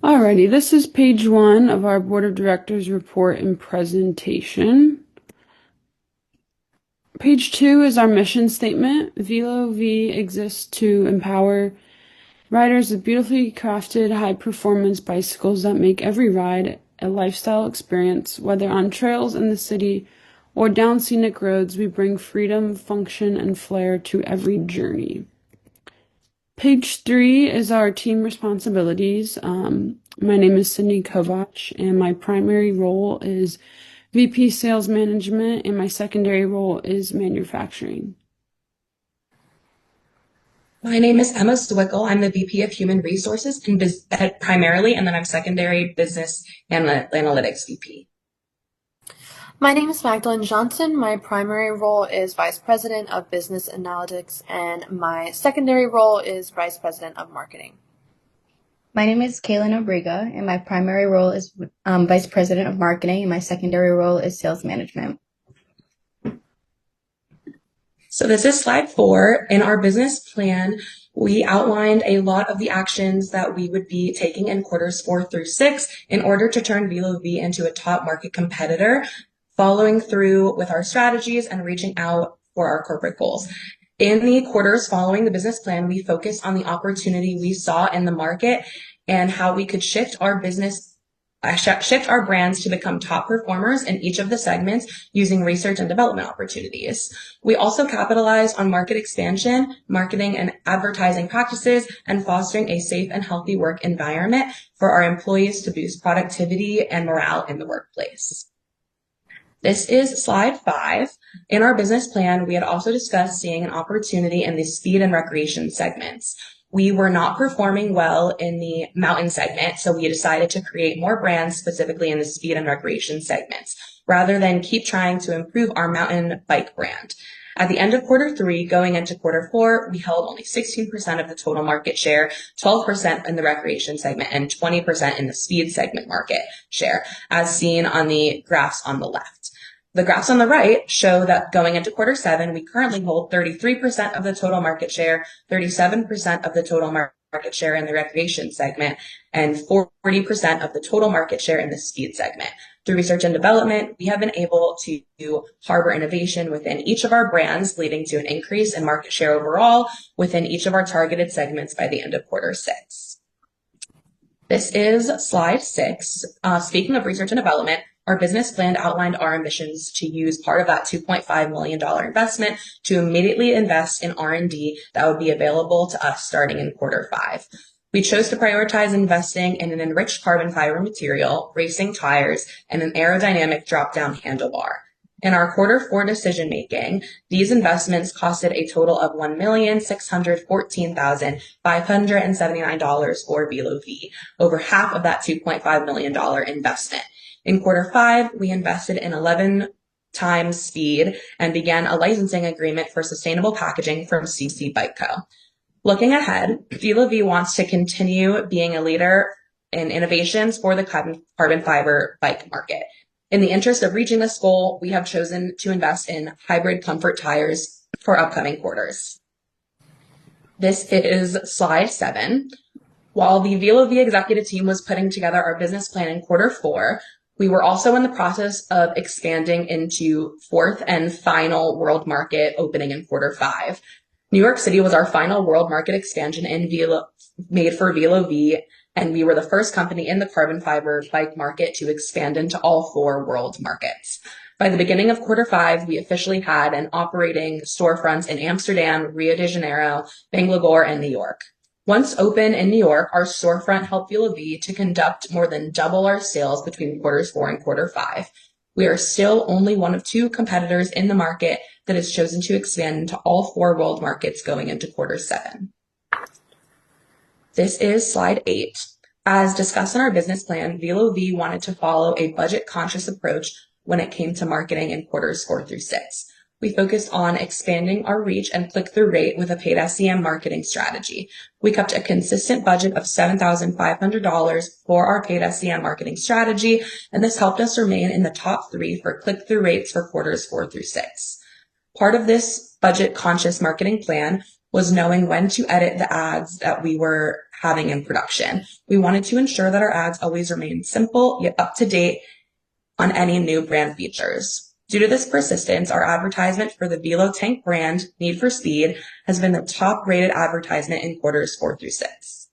Alrighty, this is page 1 of our Board of Directors report and presentation. Page 2 is our mission statement. loVie exists to empower riders with beautifully crafted high-performance bicycles that make every ride a lifestyle experience. Whether on trails in the city or down scenic roads, we bring freedom, function, and flair to every journey. Page 3 is our team responsibilities. My name is Sydney Kovach, and my primary role is VP Sales Management, and my secondary role is manufacturing. My name is Emma Zwickel. I'm the VP of Human Resources primarily, and then I'm secondary business analytics VP. My name is Magdalene Johnson. My primary role is Vice President of Business Analytics, and my secondary role is Vice President of Marketing. My name is Kaylin Obriga, and my primary role is Vice President of Marketing, and my secondary role is Sales Management. So this is slide 4. In our business plan, we outlined a lot of the actions that we would be taking in quarters 4 through 6 in order to turn loVie into a top market competitor, following through with our strategies and reaching out for our corporate goals. In the quarters following the business plan, we focused on the opportunity we saw in the market and how we could shift our brands to become top performers in each of the segments using research and development opportunities. We also capitalized on market expansion, marketing and advertising practices, and fostering a safe and healthy work environment for our employees to boost productivity and morale in the workplace. This is slide 5. In our business plan, we had also discussed seeing an opportunity in the speed and recreation segments. We were not performing well in the mountain segment, so we decided to create more brands specifically in the speed and recreation segments, rather than keep trying to improve our mountain bike brand. At the end of quarter 3, going into quarter 4, we held only 16% of the total market share, 12% in the recreation segment, and 20% in the speed segment market share, as seen on the graphs on the left. The graphs on the right show that going into quarter 7, we currently hold 33% of the total market share, 37% of the total market share in the recreation segment, and 40% of the total market share in the speed segment. Through research and development, we have been able to harbor innovation within each of our brands, leading to an increase in market share overall within each of our targeted segments by the end of quarter 6. This is slide 6. Speaking of research and development, our business plan outlined our ambitions to use part of that $2.5 million investment to immediately invest in R&D that would be available to us starting in quarter 5. We chose to prioritize investing in an enriched carbon fiber material, racing tires, and an aerodynamic drop-down handlebar. In our quarter 4 decision-making, these investments costed a total of $1,614,579 for loVie, over half of that $2.5 million investment. In quarter 5, we invested in 11 times speed and began a licensing agreement for sustainable packaging from CC Bike Co. Looking ahead, loVie wants to continue being a leader in innovations for the carbon fiber bike market. In the interest of reaching this goal, we have chosen to invest in hybrid comfort tires for upcoming quarters. This is slide 7. While the loVie executive team was putting together our business plan in quarter 4, we were also in the process of expanding into 4th and final world market opening in quarter 5. New York City was our final world market expansion made for loVie, and we were the first company in the carbon fiber bike market to expand into all 4 world markets. By the beginning of quarter 5, we officially had an operating storefronts in Amsterdam, Rio de Janeiro, Bangalore, and New York. Once open in New York, our storefront helped loVie to conduct more than double our sales between quarters 4 and quarter 5. We are still only one of 2 competitors in the market that has chosen to expand into all 4 world markets going into quarter 7. This is slide 8. As discussed in our business plan, loVie wanted to follow a budget-conscious approach when it came to marketing in quarters 4 through 6. We focused on expanding our reach and click-through rate with a paid SEM marketing strategy. We kept a consistent budget of $7,500 for our paid SEM marketing strategy, and this helped us remain in the top 3 for click-through rates for quarters 4 through 6. Part of this budget-conscious marketing plan was knowing when to edit the ads that we were having in production. We wanted to ensure that our ads always remained simple yet up to date on any new brand features. Due to this persistence, our advertisement for the Velo Tank brand, Need for Speed, has been the top rated advertisement in quarters 4 through 6.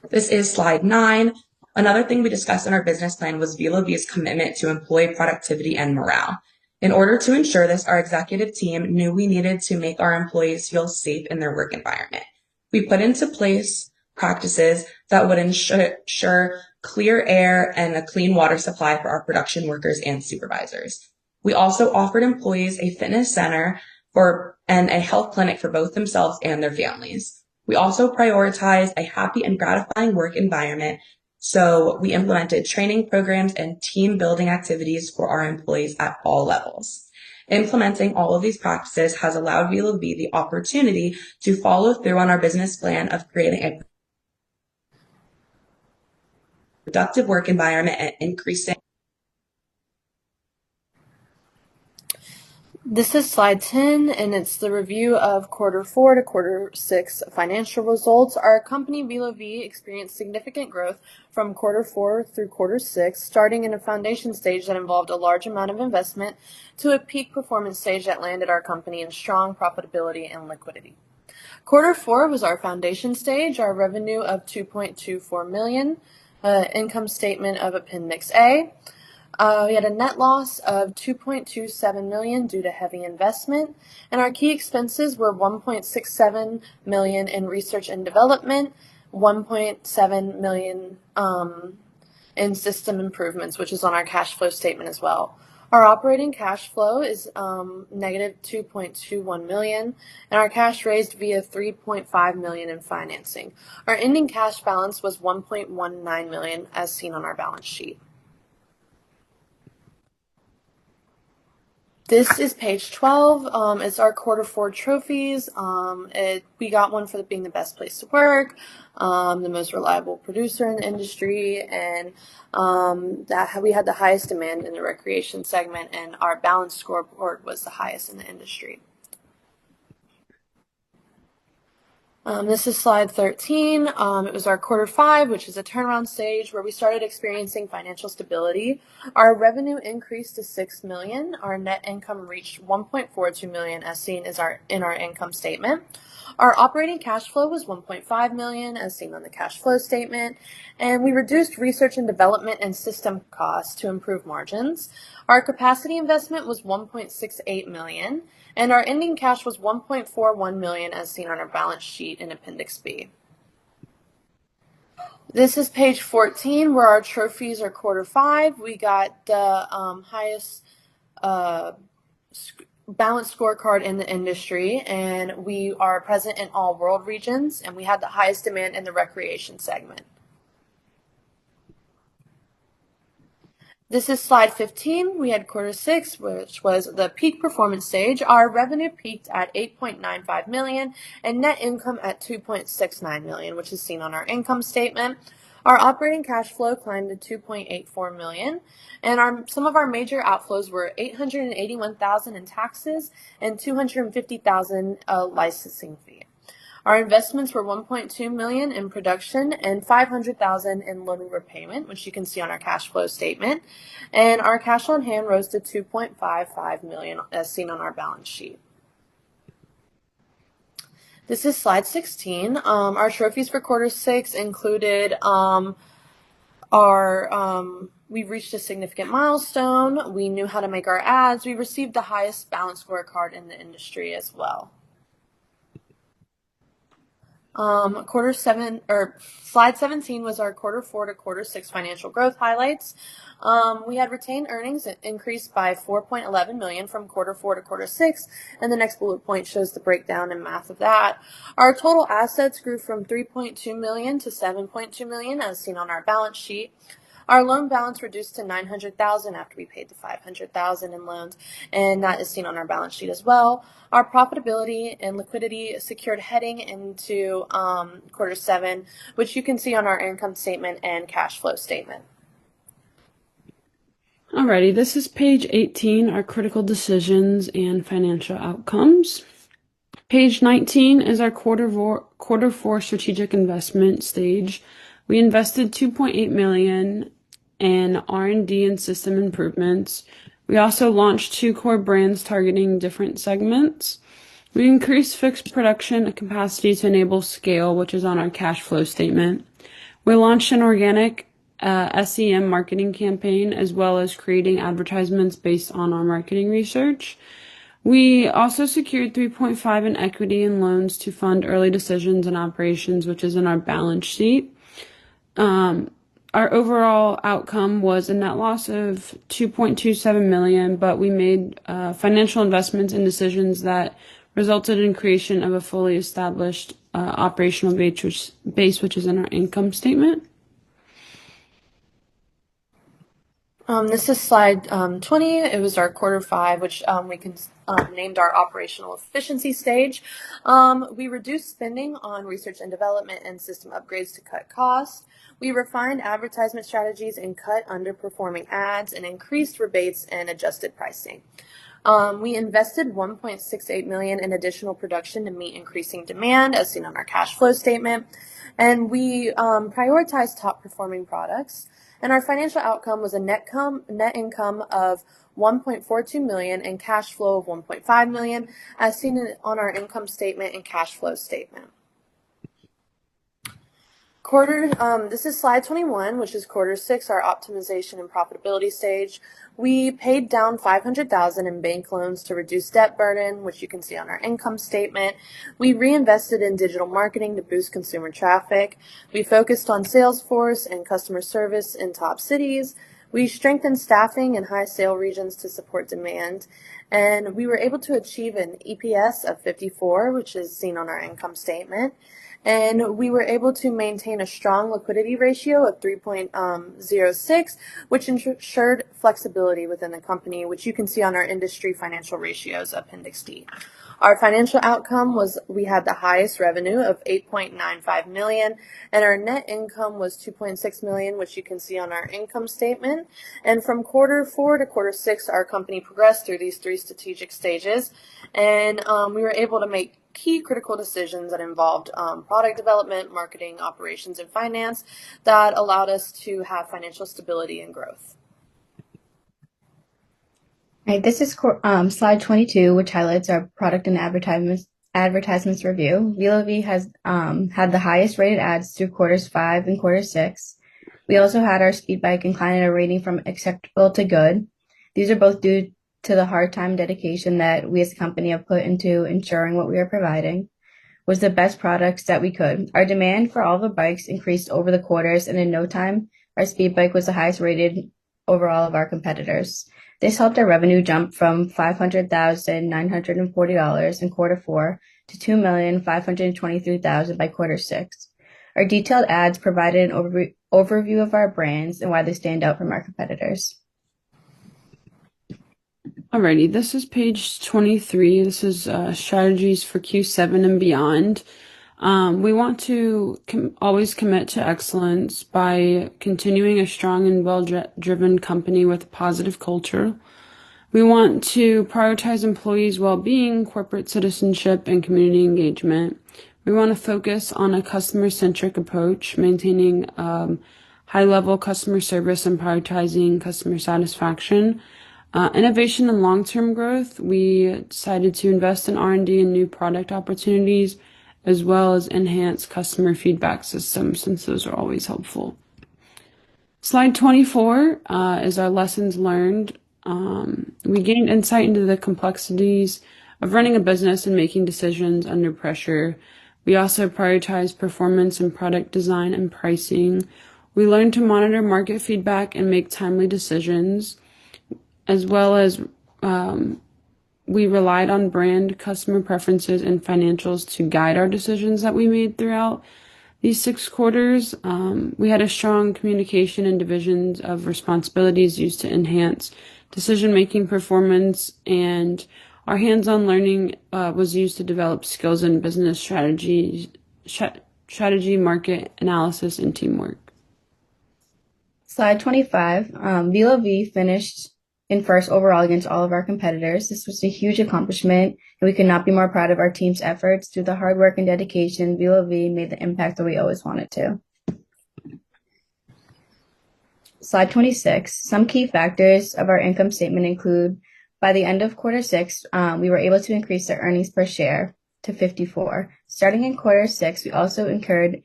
This is slide 9. Another thing we discussed in our business plan was loVie's commitment to employee productivity and morale. In order to ensure this, our executive team knew we needed to make our employees feel safe in their work environment. We put into place practices that would ensure clear air and a clean water supply for our production workers and supervisors. We also offered employees a fitness center and a health clinic for both themselves and their families. We also prioritized a happy and gratifying work environment, so we implemented training programs and team building activities for our employees at all levels. Implementing all of these practices has allowed loVie the opportunity to follow through on our business plan of creating a productive work environment and increasing. This is slide 10, and it's the review of quarter 4 to quarter 6 financial results. Our company, loVie, experienced significant growth from quarter 4 through quarter 6, starting in a foundation stage that involved a large amount of investment to a peak performance stage that landed our company in strong profitability and liquidity. Quarter 4 was our foundation stage, our revenue of $2.24 million, income statement of Appendix A. We had a net loss of $2.27 million due to heavy investment, and our key expenses were $1.67 million in research and development, $1.7 million in system improvements, which is on our cash flow statement as well. Our operating cash flow is negative $2.21 million, and our cash raised via $3.5 million in financing. Our ending cash balance was $1.19 million, as seen on our balance sheet. This is page 12. It's our quarter 4 trophies. We got one for being the best place to work, the most reliable producer in the industry, and we had the highest demand in the recreation segment, and our balance scoreboard was the highest in the industry. This is slide 13. It was our quarter 5, which is a turnaround stage where we started experiencing financial stability. Our revenue increased to $6 million. Our net income reached $1.42 million, as seen in our income statement. Our operating cash flow was $1.5 million, as seen on the cash flow statement, and we reduced research and development and system costs to improve margins. Our capacity investment was $1.68 million, and our ending cash was $1.41 million, as seen on our balance sheet in Appendix B. This is page 14, where our trophies are quarter 5. We got the highest balance scorecard in the industry, and we are present in all world regions, and we had the highest demand in the recreation segment. This is slide 15. We had quarter 6, which was the peak performance stage. Our revenue peaked at $8.95 million and net income at $2.69 million, which is seen on our income statement. Our operating cash flow climbed to $2.84 million, and some of our major outflows were $881,000 in taxes and $250,000 licensing fee. Our investments were $1.2 million in production and $500,000 in loan repayment, which you can see on our cash flow statement. And our cash on hand rose to $2.55 million, as seen on our balance sheet. This is slide 16. Our trophies for quarter 6 included we reached a significant milestone. We knew how to make our ads. We received the highest balance scorecard in the industry as well. Slide 17 was our quarter 4 to quarter 6 financial growth highlights. We had retained earnings that increased by $4.11 million from quarter 4 to quarter 6, and the next bullet point shows the breakdown and math of that. Our total assets grew from $3.2 million to $7.2 million, as seen on our balance sheet. Our loan balance reduced to $900,000 after we paid the $500,000 in loans, and that is seen on our balance sheet as well. Our profitability and liquidity secured heading into quarter 7, which you can see on our income statement and cash flow statement. Alrighty, this is page 18, our critical decisions and financial outcomes. Page 19 is our quarter four strategic investment stage. We invested $2.8 million in R&D and system improvements. We also launched 2 core brands targeting different segments. We increased fixed production capacity to enable scale, which is on our cash flow statement. We launched an organic SEM marketing campaign, as well as creating advertisements based on our marketing research. We also secured 3.5 in equity and loans to fund early decisions and operations, which is in our balance sheet. Our overall outcome was a net loss of $2.27 million, but we made financial investments and decisions that resulted in creation of a fully established operational base, which is in our income statement. This is slide 20. It was our quarter 5, which we named our operational efficiency stage. We reduced spending on research and development and system upgrades to cut costs. We refined advertisement strategies and cut underperforming ads and increased rebates and adjusted pricing. We invested $1.68 million in additional production to meet increasing demand, as seen on our cash flow statement. And we prioritized top performing products. And our financial outcome was a net income of $1.42 million and cash flow of $1.5 million, as seen on our income statement and cash flow statement. This is slide 21, which is quarter 6, our optimization and profitability stage. We paid down $500,000 in bank loans to reduce debt burden, which you can see on our income statement. We reinvested in digital marketing to boost consumer traffic. We focused on Salesforce and customer service in top cities. We strengthened staffing in high sale regions to support demand. And we were able to achieve an EPS of 54, which is seen on our income statement. And we were able to maintain a strong liquidity ratio of 3.06, which ensured flexibility within the company, which you can see on our industry financial ratios, Appendix D. Our financial outcome was we had the highest revenue of $8.95 million, and our net income was $2.6 million, which you can see on our income statement. And from quarter 4 to quarter 6, our company progressed through these 3 strategic stages, and we were able to make key critical decisions that involved product development, marketing, operations, and finance that allowed us to have financial stability and growth. All right, this is slide 22, which highlights our product and advertisements review. loVie has had the highest rated ads through quarters 5 and quarter 6. We also had our speed bike incline at a rating from acceptable to good. These are both due to the hard time dedication that we as a company have put into ensuring what we are providing was the best products that we could. Our demand for all the bikes increased over the quarters, and in no time, our speed bike was the highest rated overall of our competitors. This helped our revenue jump from $500,940 in quarter 4 to $2,523,000 by quarter 6. Our detailed ads provided an overview of our brands and why they stand out from our competitors. Alrighty, this is page 23. This is strategies for Q7 and beyond. We want to always commit to excellence by continuing a strong and well-driven company with a positive culture. We want to prioritize employees' well-being, corporate citizenship, and community engagement. We want to focus on a customer-centric approach, maintaining high-level customer service and prioritizing customer satisfaction. Innovation and long-term growth, we decided to invest in R&D and new product opportunities, as well as enhance customer feedback systems, since those are always helpful. Slide 24 is our lessons learned. We gained insight into the complexities of running a business and making decisions under pressure. We also prioritized performance and product design and pricing. We learned to monitor market feedback and make timely decisions, as well as we relied on brand, customer preferences, and financials to guide our decisions that we made throughout these 6 quarters. We had a strong communication and divisions of responsibilities used to enhance decision-making performance, and our hands-on learning was used to develop skills in business strategy, market analysis, and teamwork. Slide 25. loVie finished in first overall against all of our competitors. This was a huge accomplishment, and we could not be more proud of our team's efforts. Through the hard work and dedication, loVie made the impact that we always wanted to. Slide 26. Some key factors of our income statement include, by the end of quarter 6, we were able to increase the earnings per share to 54. Starting in quarter 6, we also incurred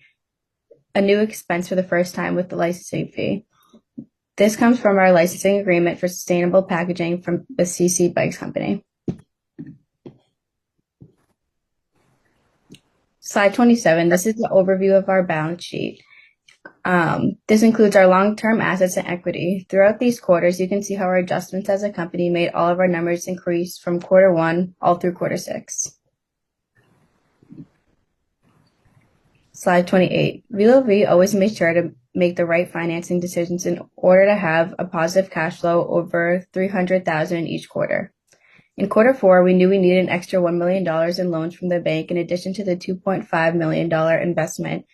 a new expense for the first time with the licensing fee. This comes from our licensing agreement for sustainable packaging from the CC Bikes Company. Slide 27. This is the overview of our balance sheet. This includes our long-term assets and equity. Throughout these quarters, you can see how our adjustments as a company made all of our numbers increase from quarter 1 all through quarter 6. Slide 28. loVie always made sure to make the right financing decisions in order to have a positive cash flow over $300,000 in each quarter. In quarter 4, we knew we needed an extra $1 million in loans from the bank in addition to the $2.5 million investment.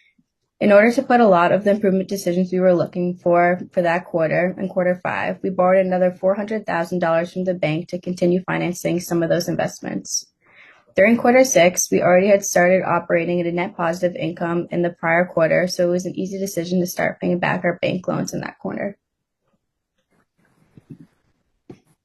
In order to put a lot of the improvement decisions we were looking for that quarter, in quarter 5, we borrowed another $400,000 from the bank to continue financing some of those investments. During quarter 6, we already had started operating at a net positive income in the prior quarter, so it was an easy decision to start paying back our bank loans in that quarter.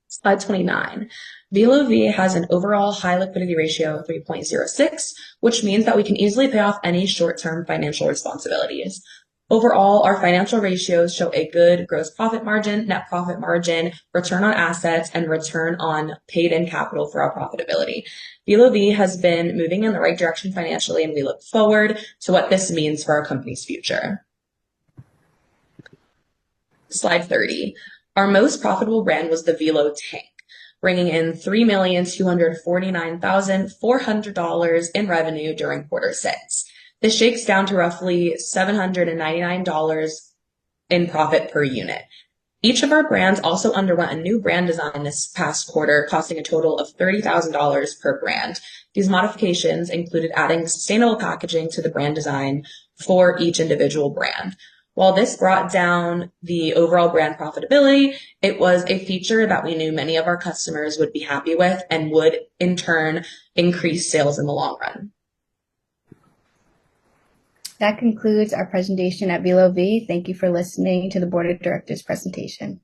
Slide 29. loVie has an overall high liquidity ratio of 3.06, which means that we can easily pay off any short-term financial responsibilities. Overall, our financial ratios show a good gross profit margin, net profit margin, return on assets, and return on paid-in capital for our profitability. loVie has been moving in the right direction financially, and we look forward to what this means for our company's future. Slide 30. Our most profitable brand was the Velo Tank, bringing in $3,249,400 in revenue during quarter 6. This shakes down to roughly $799 in profit per unit. Each of our brands also underwent a new brand design this past quarter, costing a total of $30,000 per brand. These modifications included adding sustainable packaging to the brand design for each individual brand. While this brought down the overall brand profitability, it was a feature that we knew many of our customers would be happy with and would, in turn, increase sales in the long run. That concludes our presentation at loVie. Thank you for listening to the Board of Directors presentation.